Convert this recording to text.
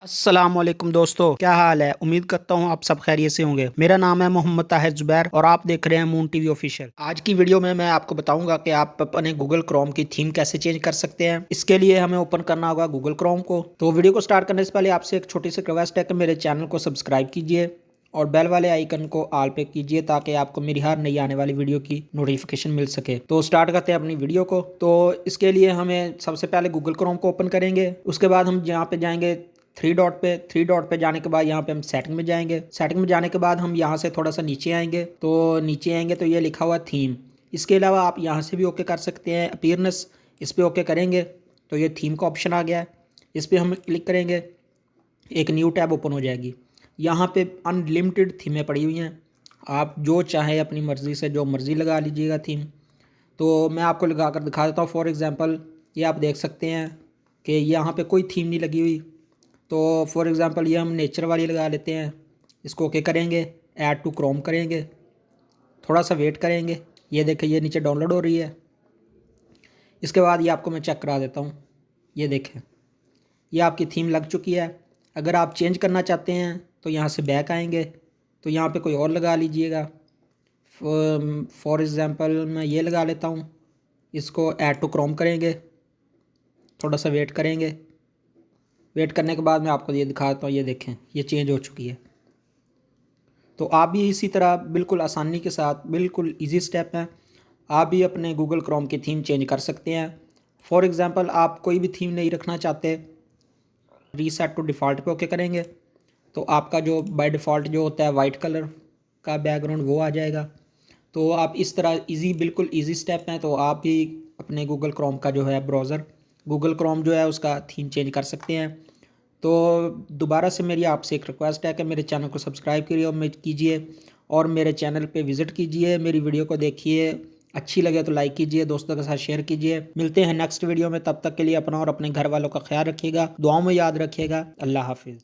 अस्सलामुअलैकुम दोस्तों, क्या हाल है। उम्मीद करता हूँ आप सब खैरियत से होंगे। मेरा नाम है मोहम्मद ताहिर जुबैर और आप देख रहे हैं मून टीवी ऑफिशियल। आज की वीडियो में मैं आपको बताऊंगा कि आप अपने गूगल क्रोम की थीम कैसे चेंज कर सकते हैं। इसके लिए हमें ओपन करना होगा गूगल क्रोम को। तो वीडियो को स्टार्ट करने से पहले आपसे एक छोटी सी रिक्वेस्ट है कि मेरे चैनल को सब्सक्राइब कीजिए और बेल वाले आइकन को ऑल पे कीजिए ताकि आपको मेरी हर नई आने वाली वीडियो की नोटिफिकेशन मिल सके। तो स्टार्ट करते हैं अपनी वीडियो को। तो इसके लिए हमें सबसे पहले गूगल क्रोम को ओपन करेंगे। उसके बाद हम यहाँ पे जाएंगे थ्री डॉट पे जाने के बाद यहाँ पे हम सेटिंग में जाएंगे। सेटिंग में जाने के बाद हम यहाँ से थोड़ा सा नीचे आएंगे। तो ये लिखा हुआ थीम। इसके अलावा आप यहाँ से भी ओके कर सकते हैं। अपीयरनेस इस पर ओके करेंगे तो ये थीम का ऑप्शन आ गया है। इस पर हम क्लिक करेंगे, एक न्यू टैब ओपन हो जाएगी। यहाँ पे अनलिमिटेड थीमें पड़ी हुई हैं, आप जो चाहें अपनी मर्ज़ी से जो मर्ज़ी लगा लीजिएगा थीम। तो मैं आपको लगा कर दिखा देता हूँ। फॉर एग्ज़ाम्पल ये आप देख सकते हैं कि यहाँ पे कोई थीम नहीं लगी हुई। तो फॉर एग्ज़ाम्पल ये हम नेचर वाली लगा लेते हैं। इसको ओके करेंगे, ऐड टू क्रोम करेंगे, थोड़ा सा वेट करेंगे। ये देखें, ये नीचे डाउनलोड हो रही है। इसके बाद ये आपको मैं चेक करा देता हूँ। ये देखें, ये आपकी थीम लग चुकी है। अगर आप चेंज करना चाहते हैं तो यहाँ से बैक आएंगे, तो यहाँ पे कोई और लगा लीजिएगा। फॉर एग्ज़ाम्पल मैं ये लगा लेता हूँ। इसको ऐड टू क्रोम करेंगे, थोड़ा सा वेट करेंगे। वेट करने के बाद मैं आपको ये दिखा देता हूँ। ये देखें, ये चेंज हो चुकी है। तो आप भी इसी तरह बिल्कुल आसानी के साथ, बिल्कुल इजी स्टेप है, आप भी अपने गूगल क्रोम की थीम चेंज कर सकते हैं। फॉर एग्ज़ाम्पल आप कोई भी थीम नहीं रखना चाहते, रीसेट टू डिफ़ॉल्ट पे ओके करेंगे तो आपका जो बाय डिफ़ॉल्ट जो होता है वाइट कलर का बैकग्राउंड वो आ जाएगा। तो आप इस तरह बिल्कुल इजी स्टेप हैं। तो आप भी अपने गूगल क्रोम का जो है ब्राउज़र, गूगल क्रोम जो है उसका थीम चेंज कर सकते हैं। तो दोबारा से मेरी आपसे एक रिक्वेस्ट है कि मेरे चैनल को सब्सक्राइब कीजिए और मेरे चैनल पे विज़िट कीजिए, मेरी वीडियो को देखिए। अच्छी लगे तो लाइक कीजिए, दोस्तों के साथ शेयर कीजिए। मिलते हैं नेक्स्ट वीडियो में, तब तक के लिए अपना और अपने घर वालों का ख्याल रखिएगा, दुआओं में याद रखिएगा। अल्लाह हाफिज़।